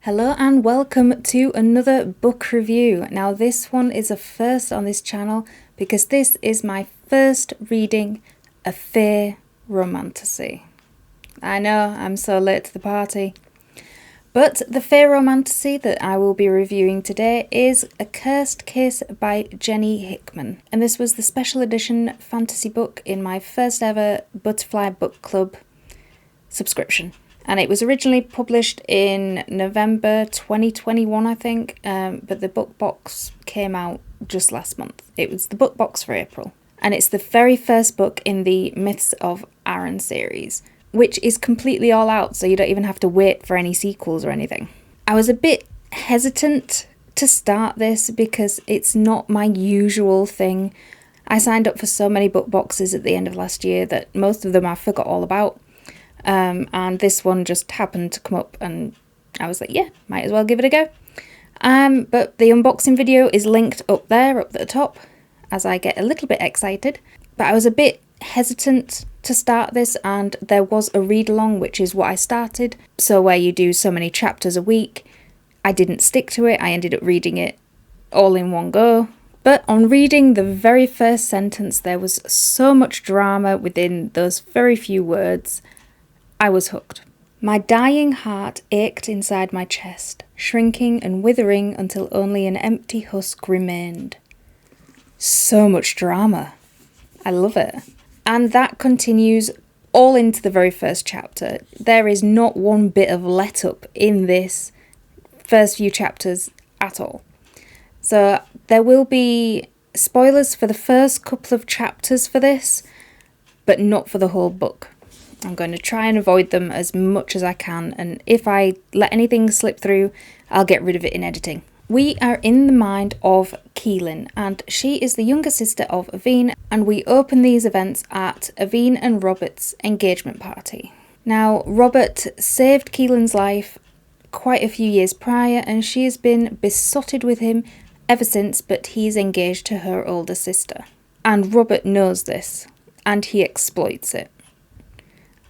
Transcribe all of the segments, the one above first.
Hello and welcome to another book review. Now this one is a first on this channel because this is my first reading of Fae Romantacy. I know, I'm so late to the party. But the Fae Romantacy that I will be reviewing today is A Cursed Kiss by Jenny Hickman. And this was the special edition fantasy book in my first ever Butterfly Book Club subscription. And it was originally published in November 2021, I think, but the book box came out just last month. It was the book box for April. And it's the very first book in the Myths of Aaron series, which is completely all out, so you don't even have to wait for any sequels or anything. I was a bit hesitant to start this because it's not my usual thing. I signed up for so many book boxes at the end of last year that most of them I forgot all about. And this one just happened to come up and I was like, yeah, might as well give it a go. But the unboxing video is linked up there, up at the top, as I get a little bit excited. But I was a bit hesitant to start this, and there was a read-along, which is what I started. So where you do so many chapters a week, I didn't stick to it. I ended up reading it all in one go. But on reading the very first sentence, there was so much drama within those very few words. I was hooked. My dying heart ached inside my chest, shrinking and withering until only an empty husk remained. So much drama. I love it. And that continues all into the very first chapter. There is not one bit of let-up in this first few chapters at all. So there will be spoilers for the first couple of chapters for this, but not for the whole book. I'm going to try and avoid them as much as I can, and if I let anything slip through, I'll get rid of it in editing. We are in the mind of Keelan, and she is the younger sister of Aveen, and we open these events at Aveen and Robert's engagement party. Now, Robert saved Keelan's life quite a few years prior, and she has been besotted with him ever since, but he's engaged to her older sister. And Robert knows this, and he exploits it.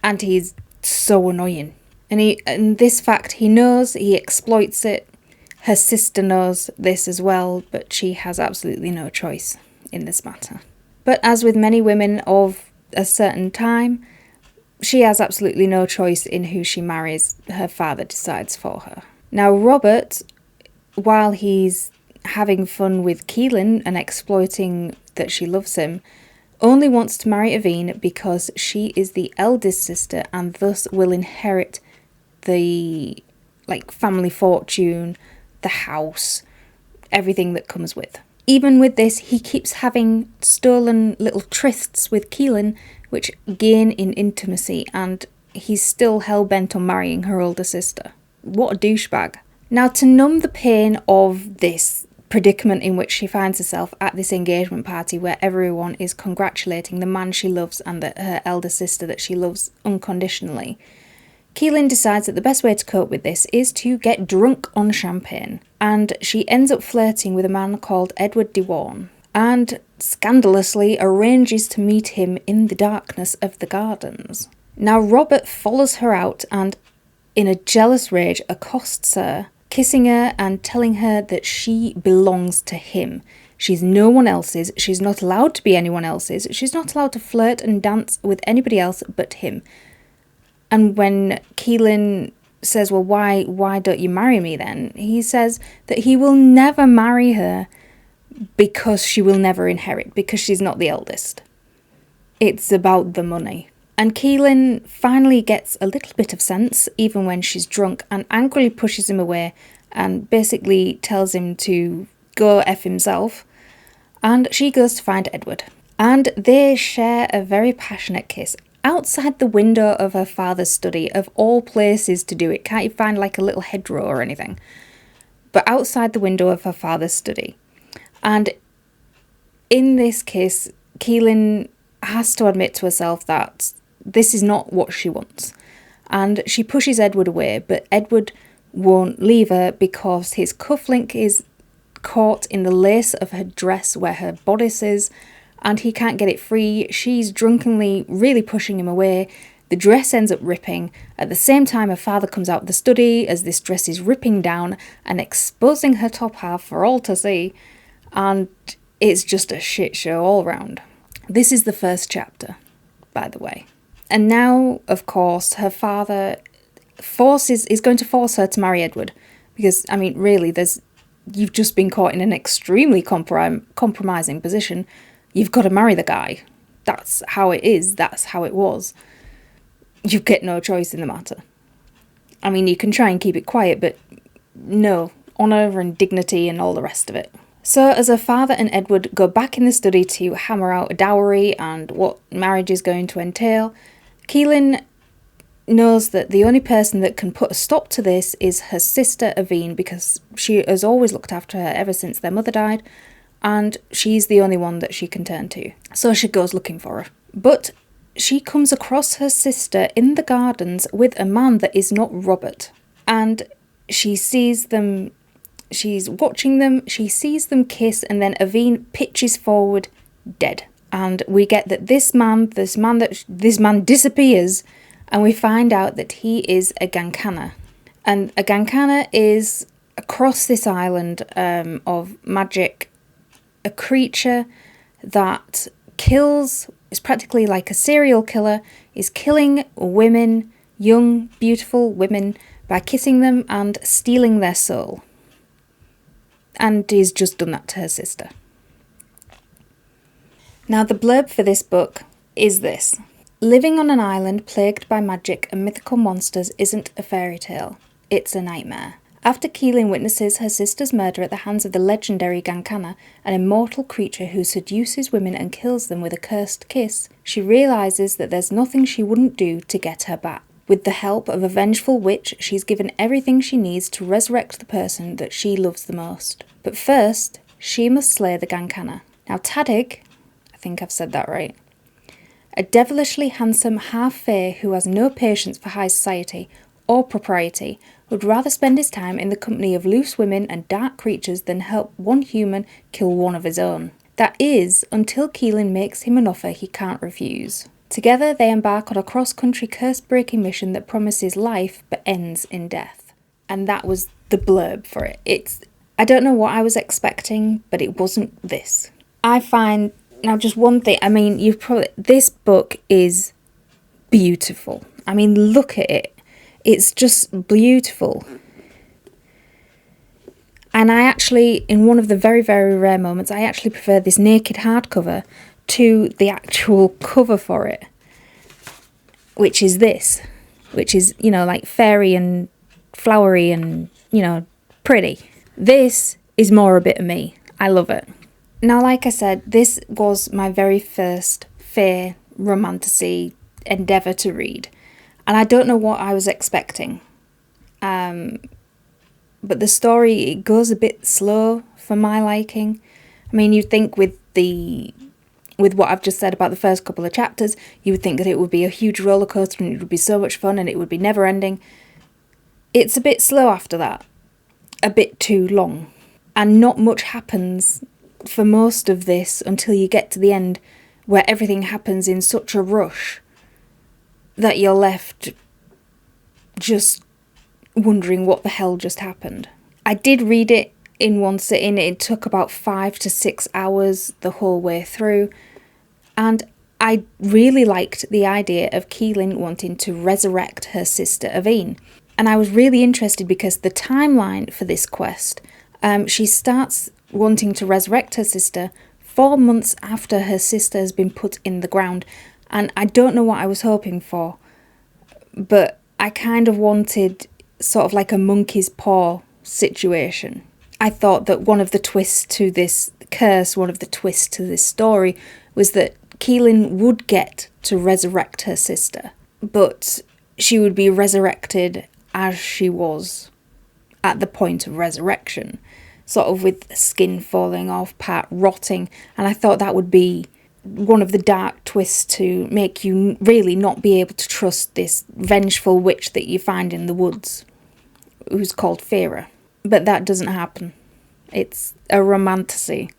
And he's so annoying. And this fact he knows, he exploits it. Her sister knows this as well, but she has absolutely no choice in this matter. But as with many women of a certain time, she has absolutely no choice in who she marries. Her father decides for her. Now Robert, while he's having fun with Keelan and exploiting that she loves him, only wants to marry Aveen because she is the eldest sister and thus will inherit the family fortune, the house, everything that comes with. Even with this, he keeps having stolen little trysts with Keelan, which gain in intimacy, and he's still hell-bent on marrying her older sister. What a douchebag. Now, to numb the pain of this predicament in which she finds herself at this engagement party where everyone is congratulating the man she loves and her elder sister that she loves unconditionally, Keelan decides that the best way to cope with this is to get drunk on champagne, and she ends up flirting with a man called Edward DeWarn, and scandalously arranges to meet him in the darkness of the gardens. Now Robert follows her out and, in a jealous rage, accosts her, kissing her and telling her that she belongs to him. She's no one else's, she's not allowed to be anyone else's, she's not allowed to flirt and dance with anybody else but him. And when Keelan says, well, why don't you marry me then? He says that he will never marry her because she will never inherit, because she's not the eldest. It's about the money. And Keelan finally gets a little bit of sense, even when she's drunk, and angrily pushes him away and basically tells him to go F himself. And she goes to find Edward. And they share a very passionate kiss outside the window of her father's study, of all places to do it. Can't you find a little hedgerow or anything? But outside the window of her father's study. And in this kiss, Keelan has to admit to herself that this is not what she wants. And she pushes Edward away, but Edward won't leave her because his cufflink is caught in the lace of her dress where her bodice is, and he can't get it free. She's drunkenly really pushing him away, The dress ends up ripping. At the same time, her father comes out of the study as this dress is ripping down and exposing her top half for all to see. And it's just a shit show all round. This is the first chapter, by the way. And now, of course, her father is going to force her to marry Edward. Because, I mean, really, you've just been caught in an extremely compromising position. You've got to marry the guy. That's how it is. That's how it was. You get no choice in the matter. I mean, you can try and keep it quiet, but no. Honour and dignity and all the rest of it. So as her father and Edward go back in the study to hammer out a dowry and what marriage is going to entail, Keelan knows that the only person that can put a stop to this is her sister Aveen, because she has always looked after her ever since their mother died, and she's the only one that she can turn to. So she goes looking for her. But she comes across her sister in the gardens with a man that is not Robert. And she sees them, she's watching them, she sees them kiss, and then Aveen pitches forward dead. And we get that this man disappears, and we find out that he is a Gankana. And a Gankana is, across this island of magic, a creature that is practically like a serial killer, is killing women, young, beautiful women, by kissing them and stealing their soul. And he's just done that to her sister. Now, the blurb for this book is this. Living on an island plagued by magic and mythical monsters isn't a fairy tale. It's a nightmare. After Keelan witnesses her sister's murder at the hands of the legendary Gankana, an immortal creature who seduces women and kills them with a cursed kiss, she realises that there's nothing she wouldn't do to get her back. With the help of a vengeful witch, she's given everything she needs to resurrect the person that she loves the most. But first, she must slay the Gankana. Now Tadig, I think I've said that right, a devilishly handsome half-fae who has no patience for high society or propriety, would rather spend his time in the company of loose women and dark creatures than help one human kill one of his own. That is, until Keelan makes him an offer he can't refuse. Together they embark on a cross-country curse-breaking mission that promises life but ends in death. And that was the blurb for it. I don't know what I was expecting, but it wasn't this. I find, now just one thing, I mean, this book is beautiful. I mean, look at it. It's just beautiful. And I actually, in one of the very, very rare moments, I actually prefer this naked hardcover to the actual cover for it. Which is this. Which is, like fairy and flowery and, pretty. This is more a bit of me. I love it. Now, like I said, this was my very first Fae Romantacy endeavour to read. And I don't know what I was expecting. But the story, it goes a bit slow for my liking. I mean, you'd think with what I've just said about the first couple of chapters, you would think that it would be a huge roller coaster and it would be so much fun and it would be never ending. It's a bit slow after that. A bit too long. And not much happens for most of this until you get to the end, where everything happens in such a rush that you're left just wondering what the hell just happened. I did read it in one sitting. It took about 5 to 6 hours the whole way through. And I really liked the idea of Keelan wanting to resurrect her sister Aveen. And I was really interested because the timeline for this quest, she starts wanting to resurrect her sister 4 months after her sister has been put in the ground. And I don't know what I was hoping for, but I kind of wanted sort of like a monkey's paw situation. I thought that one of the twists to this curse, one of the twists to this story, was that Keelan would get to resurrect her sister, but she would be resurrected as she was at the point of resurrection, sort of with skin falling off, part rotting, and I thought that would be one of the dark twists to make you really not be able to trust this vengeful witch that you find in the woods, who's called Feyre. But that doesn't happen. It's a romantasy,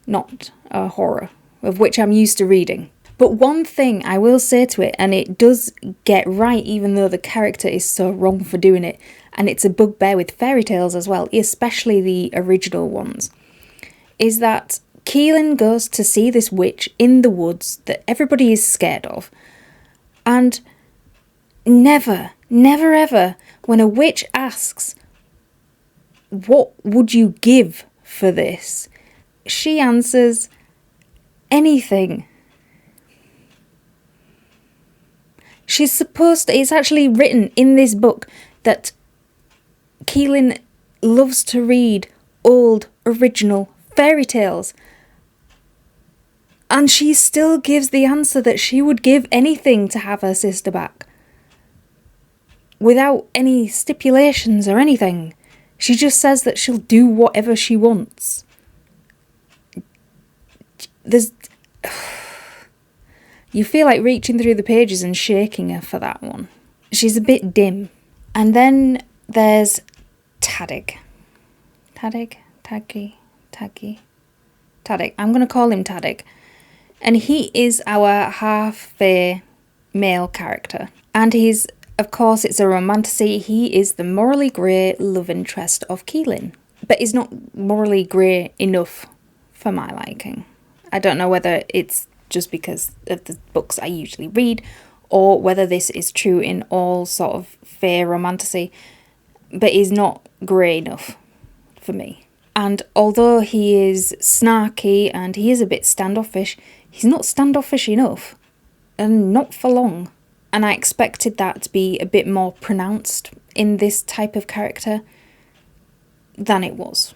not a horror, of which I'm used to reading. But one thing I will say to it, and it does get right even though the character is so wrong for doing it, and it's a bugbear with fairy tales as well, especially the original ones, is that Keelan goes to see this witch in the woods that everybody is scared of, and never ever, when a witch asks, what would you give for this? She answers, anything. She's supposed to, it's actually written in this book that Keelan loves to read old, original fairy tales. And she still gives the answer that she would give anything to have her sister back. Without any stipulations or anything. She just says that she'll do whatever she wants. You feel like reaching through the pages and shaking her for that one. She's a bit dim. And then there's Tadig. Tadig? Tadig. I'm going to call him Tadig. And he is our half-fae male character. And he's, of course, it's a romantacy. He is the morally grey love interest of Keelan. But he's not morally grey enough for my liking. I don't know whether it's just because of the books I usually read, or whether this is true in all sort of fae romantacy, but he's not grey enough for me. And although he is snarky and he is a bit standoffish, he's not standoffish enough, and not for long. And I expected that to be a bit more pronounced in this type of character than it was.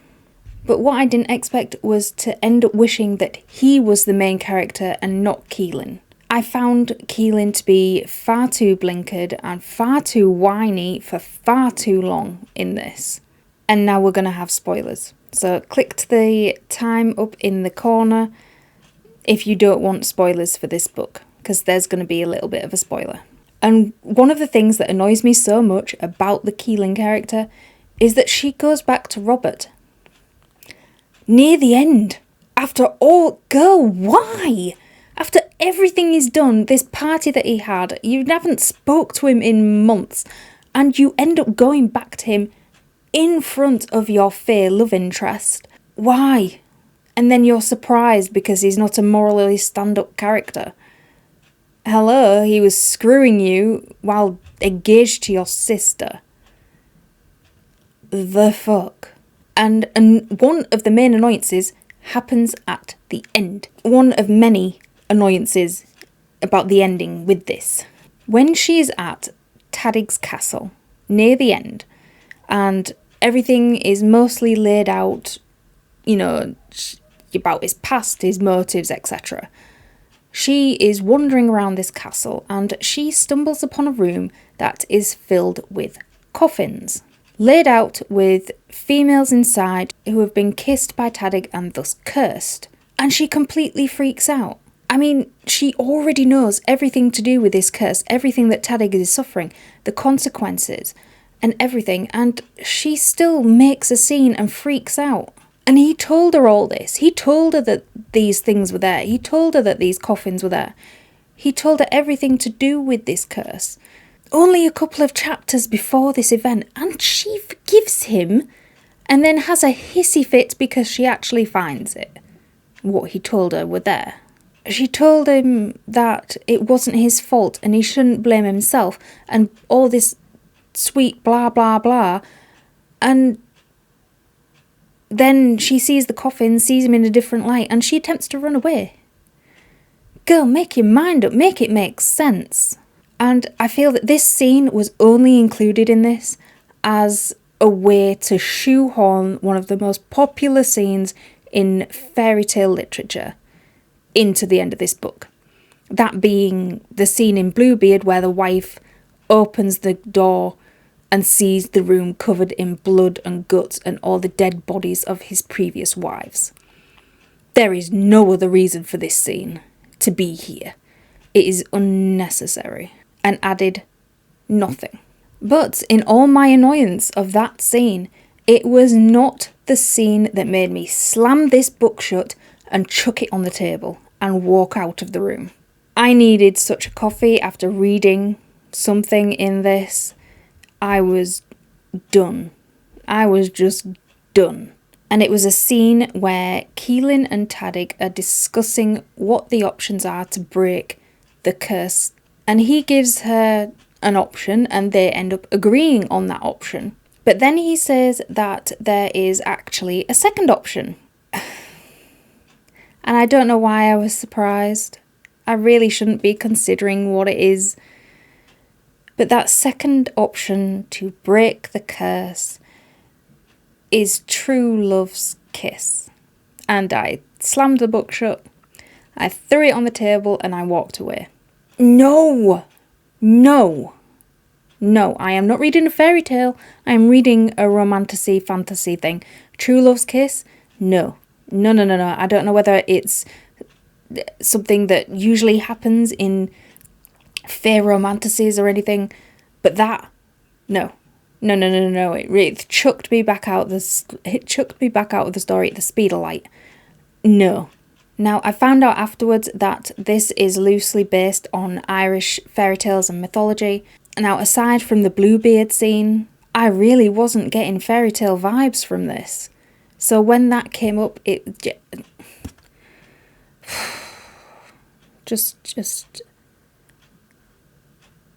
But what I didn't expect was to end up wishing that he was the main character and not Keelan. I found Keelan to be far too blinkered and far too whiny for far too long in this. And now we're going to have spoilers. So click to the time up in the corner if you don't want spoilers for this book, because there's going to be a little bit of a spoiler. And one of the things that annoys me so much about the Keelan character is that she goes back to Robert. Near the end. After all, girl, why? After everything he's done, this party that he had, you haven't spoke to him in months, and you end up going back to him in front of your fae love interest. Why? And then you're surprised because he's not a morally stand-up character. Hello, he was screwing you while engaged to your sister. The fuck? And one of the main annoyances happens at the end. One of many annoyances about the ending with this. When she's at Tadig's castle, near the end, and everything is mostly laid out, you know, about his past, his motives, etc. She is wandering around this castle and she stumbles upon a room that is filled with coffins, laid out with females inside who have been kissed by Tadig and thus cursed. And she completely freaks out. I mean, she already knows everything to do with this curse, everything that Tadig is suffering, the consequences and everything, and she still makes a scene and freaks out. And he told her all this. He told her that these things were there. He told her that these coffins were there. He told her everything to do with this curse. Only a couple of chapters before this event, and she forgives him and then has a hissy fit because she actually finds it. What he told her were there. She told him that it wasn't his fault and he shouldn't blame himself and all this sweet blah blah blah. And then she sees the coffin, sees him in a different light, and she attempts to run away. Girl, make your mind up, make it make sense. And I feel that this scene was only included in this as a way to shoehorn one of the most popular scenes in fairy tale literature into the end of this book. That being the scene in Bluebeard where the wife opens the door and sees the room covered in blood and guts and all the dead bodies of his previous wives. There is no other reason for this scene to be here. It is unnecessary and added nothing. But in all my annoyance of that scene, it was not the scene that made me slam this book shut and chuck it on the table and walk out of the room. I needed such a coffee after reading something in this. I was done. I was just done. And it was a scene where Keelan and Tadig are discussing what the options are to break the curse. And he gives her an option and they end up agreeing on that option. But then he says that there is actually a second option. And I don't know why I was surprised. I really shouldn't be considering what it is. But that second option to break the curse is true love's kiss. And I slammed the book shut, I threw it on the table and I walked away. No, I am not reading a fairy tale. I am reading a romantasy fantasy thing. True love's kiss? No. I don't know whether it's something that usually happens in Fae Romantasies or anything, but that, no. It chucked me back out. It chucked me back out of the story at the speed of light. No. Now, I found out afterwards that this is loosely based on Irish fairy tales and mythology. Now, aside from the Bluebeard scene, I really wasn't getting fairy tale vibes from this. So when that came up, it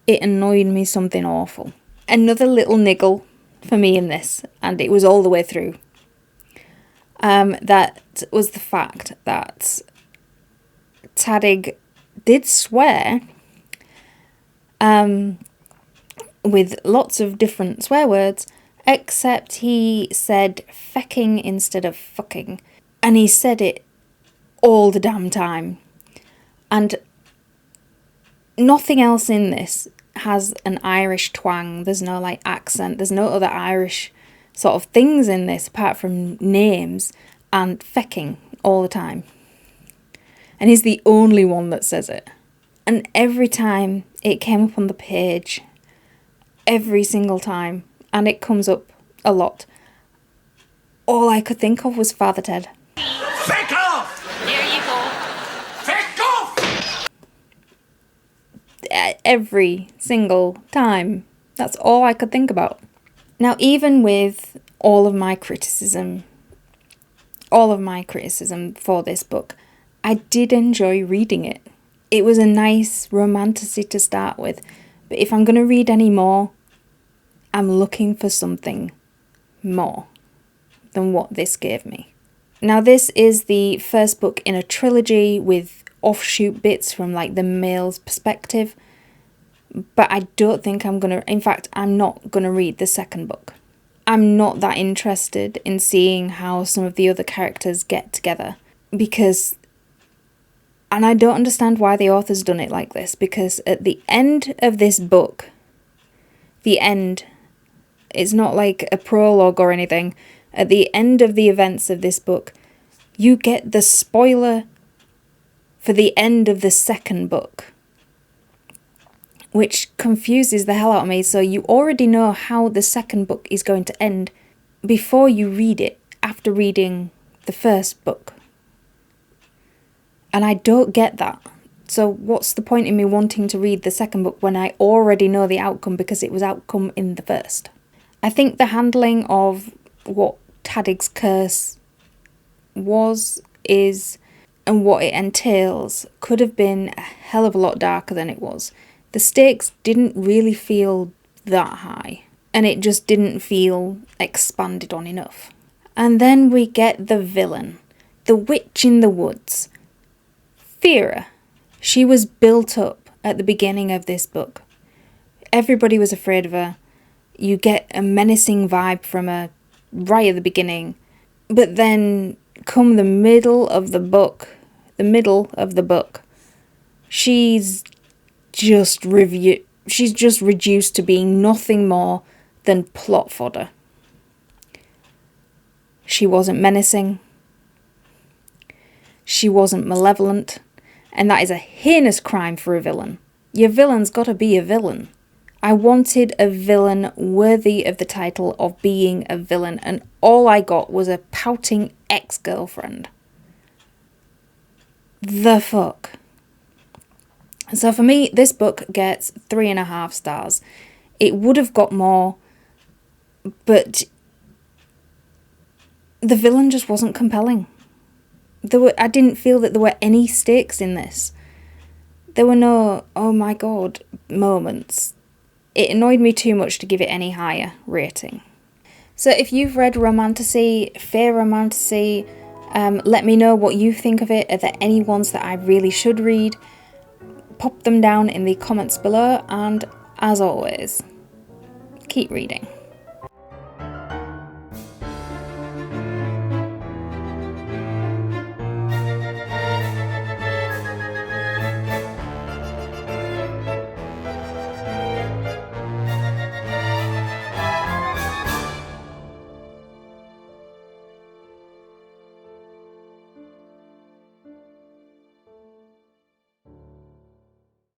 it annoyed me something awful. Another little niggle for me in this, and it was all the way through. That was the fact that Tadig did swear with lots of different swear words, except he said fecking instead of fucking. And he said it all the damn time. And nothing else in this has an Irish twang. There's no like accent. There's no other Irish sort of things in this apart from names and fecking all the time. And he's the only one that says it. And every time it came up on the page, every single time, and it comes up a lot, all I could think of was Father Ted. Feck off! There you go. Feck off! Every single time. That's all I could think about. Now, even with all of my criticism for this book, I did enjoy reading it. It was a nice romantasy to start with, but if I'm going to read any more, I'm looking for something more than what this gave me. Now, this is the first book in a trilogy with offshoot bits from like the male's perspective, but I don't think I'm not going to read the second book. I'm not that interested in seeing how some of the other characters get together and I don't understand why the author's done it like this, because at the end of this book, it's not like a prologue or anything. At the end of the events of this book, you get the spoiler for the end of the second book, which confuses the hell out of me. So you already know how the second book is going to end before you read it, after reading the first book. And I don't get that. So what's the point in me wanting to read the second book when I already know the outcome because it was outcome in the first? I think the handling of what Tadig's curse is, and what it entails could have been a hell of a lot darker than it was. The stakes didn't really feel that high, and it just didn't feel expanded on enough. And then we get the villain, the witch in the woods, Fira. She was built up at the beginning of this book. Everybody was afraid of her. You get a menacing vibe from her right at the beginning. But then, come the middle of the book, she's just reduced to being nothing more than plot fodder. She wasn't menacing. She wasn't malevolent. And that is a heinous crime for a villain. Your villain's got to be a villain. I wanted a villain worthy of the title of being a villain, and all I got was a pouting ex-girlfriend. The fuck? So for me, this book gets 3.5 stars. It would have got more, but the villain just wasn't compelling. I didn't feel that there were any stakes in this. There were no, oh my god, moments. It annoyed me too much to give it any higher rating. So if you've read Romantacy, Fae Romantacy, let me know what you think of it. Are there any ones that I really should read? Pop them down in the comments below, and as always, keep reading.